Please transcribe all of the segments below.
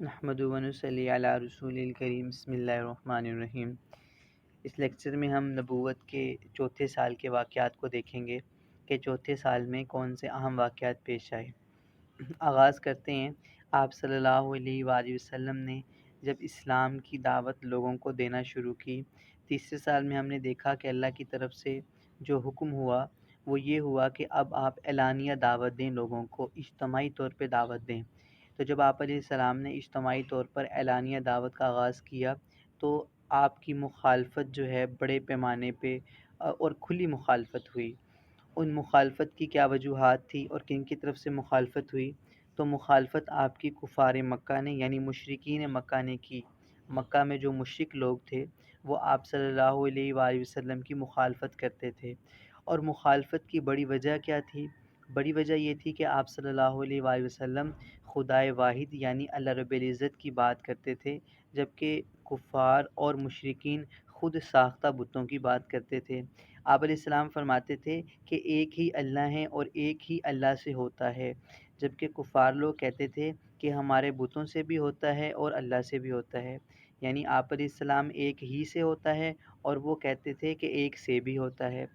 نحمدہ و نصلی علی رسول الکریم بسم اللہ الرحمن الرحیم۔ اس لیکچر میں ہم نبوت کے چوتھے سال کے واقعات کو دیکھیں گے کہ چوتھے سال میں کون سے اہم واقعات پیش آئے۔ آغاز کرتے ہیں۔ آپ صلی اللہ علیہ وآلہ وسلم نے جب اسلام کی دعوت لوگوں کو دینا شروع کی، تیسرے سال میں ہم نے دیکھا کہ اللہ کی طرف سے جو حکم ہوا وہ یہ ہوا کہ اب آپ اعلانیہ دعوت دیں، لوگوں کو اجتماعی طور پہ دعوت دیں۔ تو جب آپ علیہ السلام نے اجتماعی طور پر اعلانیہ دعوت کا آغاز کیا تو آپ کی مخالفت جو ہے بڑے پیمانے پہ اور کھلی مخالفت ہوئی۔ ان مخالفت کی کیا وجوہات تھی اور کن کی طرف سے مخالفت ہوئی؟ تو مخالفت آپ کی کفار مکہ نے یعنی مشرکین مکہ نے کی۔ مکہ میں جو مشرک لوگ تھے وہ آپ صلی اللہ علیہ وآلہ وسلم کی مخالفت کرتے تھے، اور مخالفت کی بڑی وجہ کیا تھی؟ بڑی وجہ یہ تھی کہ آپ صلی اللہ علیہ وآلہ وسلم خدائے واحد یعنی اللہ رب العزت کی بات کرتے تھے، جبکہ کفار اور مشرکین خود ساختہ بتوں کی بات کرتے تھے۔ آپ علیہ السلام فرماتے تھے کہ ایک ہی اللہ ہے اور ایک ہی اللہ سے ہوتا ہے، جبکہ کفار لوگ کہتے تھے کہ ہمارے بتوں سے بھی ہوتا ہے اور اللہ سے بھی ہوتا ہے، یعنی آپ علیہ السلام ایک ہی سے ہوتا ہے اور وہ کہتے تھے کہ ایک سے بھی ہوتا ہے۔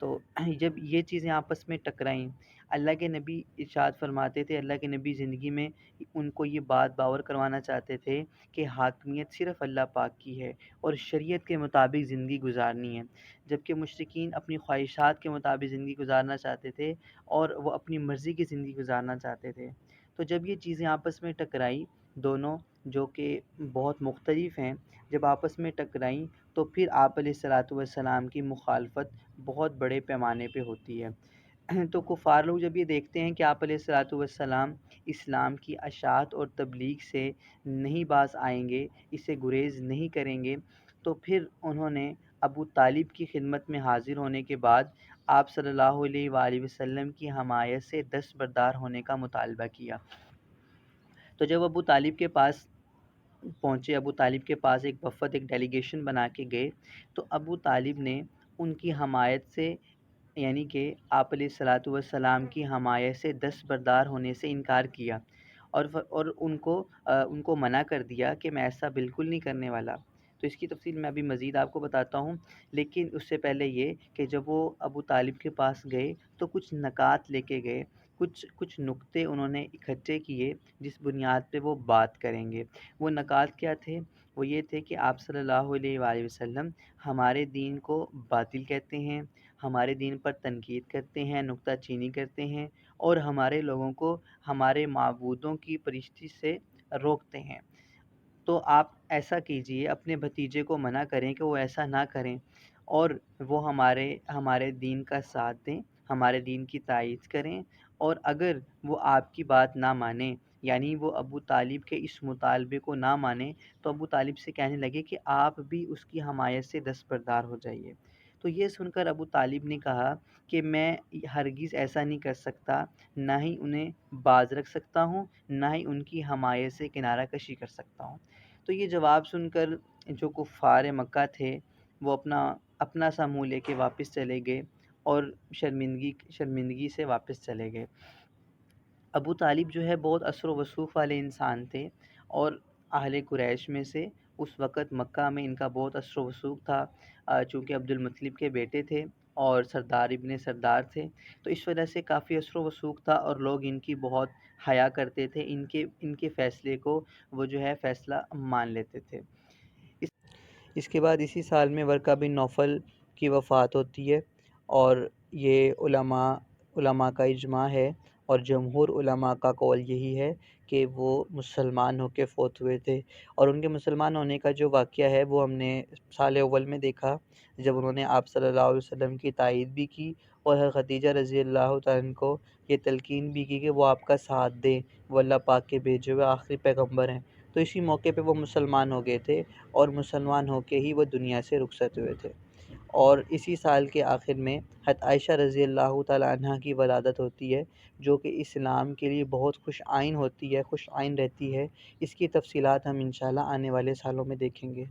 تو جب یہ چیزیں آپس میں ٹکرائیں، اللہ کے نبی ارشاد فرماتے تھے، اللہ کے نبی زندگی میں ان کو یہ بات باور کروانا چاہتے تھے کہ حاکمیت صرف اللہ پاک کی ہے اور شریعت کے مطابق زندگی گزارنی ہے، جبکہ مشرکین اپنی خواہشات کے مطابق زندگی گزارنا چاہتے تھے اور وہ اپنی مرضی کی زندگی گزارنا چاہتے تھے۔ تو جب یہ چیزیں آپس میں ٹکرائی، دونوں جو کہ بہت مختلف ہیں، جب آپس میں ٹکرائیں تو پھر آپ علیہ الصلاۃ والسلام کی مخالفت بہت بڑے پیمانے پہ ہوتی ہے۔ تو کفار لوگ جب یہ دیکھتے ہیں کہ آپ علیہ الصلاۃ والسلام اسلام کی اشاعت اور تبلیغ سے نہیں باز آئیں گے، اسے گریز نہیں کریں گے، تو پھر انہوں نے ابو طالب کی خدمت میں حاضر ہونے کے بعد آپ صلی اللہ علیہ وآلہ وسلم کی حمایت سے دستبردار ہونے کا مطالبہ کیا۔ تو جب ابو طالب کے پاس پہنچے، ابو طالب کے پاس ایک وفد، ایک ڈیلیگیشن بنا کے گئے، تو ابو طالب نے ان کی حمایت سے یعنی کہ آپ علیہ الصلاۃ والسلام کی حمایت سے دستبردار ہونے سے انکار کیا، اور ان کو منع کر دیا کہ میں ایسا بالکل نہیں کرنے والا۔ تو اس کی تفصیل میں ابھی مزید آپ کو بتاتا ہوں، لیکن اس سے پہلے یہ کہ جب وہ ابو طالب کے پاس گئے تو کچھ نکات لے کے گئے، کچھ نکتے انہوں نے اکٹھے کیے جس بنیاد پہ وہ بات کریں گے۔ وہ نکات کیا تھے؟ وہ یہ تھے کہ آپ صلی اللہ علیہ وآلہ وسلم ہمارے دین کو باطل کہتے ہیں، ہمارے دین پر تنقید کرتے ہیں، نکتہ چینی کرتے ہیں، اور ہمارے لوگوں کو ہمارے معبودوں کی پرستی سے روکتے ہیں۔ تو آپ ایسا کیجئے، اپنے بھتیجے کو منع کریں کہ وہ ایسا نہ کریں، اور وہ ہمارے دین کا ساتھ دیں، ہمارے دین کی تائید کریں، اور اگر وہ آپ کی بات نہ مانیں، یعنی وہ ابو طالب کے اس مطالبے کو نہ مانیں، تو ابو طالب سے کہنے لگے کہ آپ بھی اس کی حمایت سے دستبردار ہو جائیے۔ تو یہ سن کر ابو طالب نے کہا کہ میں ہرگز ایسا نہیں کر سکتا، نہ ہی انہیں باز رکھ سکتا ہوں، نہ ہی ان کی حمایت سے کنارہ کشی کر سکتا ہوں۔ تو یہ جواب سن کر جو کفار مکہ تھے وہ اپنا سا منہ لے کے واپس چلے گئے اور شرمندگی سے واپس چلے گئے۔ ابو طالب جو ہے بہت اثر و وسوخ والے انسان تھے، اور اہل قریش میں سے اس وقت مکہ میں ان کا بہت اثر و وسوخ تھا، چونکہ عبد المطلب کے بیٹے تھے اور سردار ابن سردار تھے، تو اس وجہ سے کافی اثر و وسوخ تھا، اور لوگ ان کی بہت حیا کرتے تھے، ان کے فیصلے کو وہ جو ہے فیصلہ مان لیتے تھے۔ اس کے بعد اسی سال میں ورقہ بن نوفل کی وفات ہوتی ہے، اور یہ علماء کا اجماع ہے، اور جمہور علماء کا قول یہی ہے کہ وہ مسلمان ہو کے فوت ہوئے تھے۔ اور ان کے مسلمان ہونے کا جو واقعہ ہے وہ ہم نے سال اول میں دیکھا، جب انہوں نے آپ صلی اللہ علیہ وسلم کی تائید بھی کی، اور حضرت خدیجہ رضی اللہ تعالیٰ عنہ کو یہ تلقین بھی کی کہ وہ آپ کا ساتھ دیں، وہ اللہ پاک کے بھیجے ہوئے آخری پیغمبر ہیں۔ تو اسی موقع پہ وہ مسلمان ہو گئے تھے، اور مسلمان ہو کے ہی وہ دنیا سے رخصت ہوئے تھے۔ اور اسی سال کے آخر میں حضرت عائشہ رضی اللہ تعالیٰ عنہ کی ولادت ہوتی ہے، جو کہ اسلام کے لیے بہت خوش آئین ہوتی ہے، خوش آئین رہتی ہے۔ اس کی تفصیلات ہم انشاءاللہ آنے والے سالوں میں دیکھیں گے۔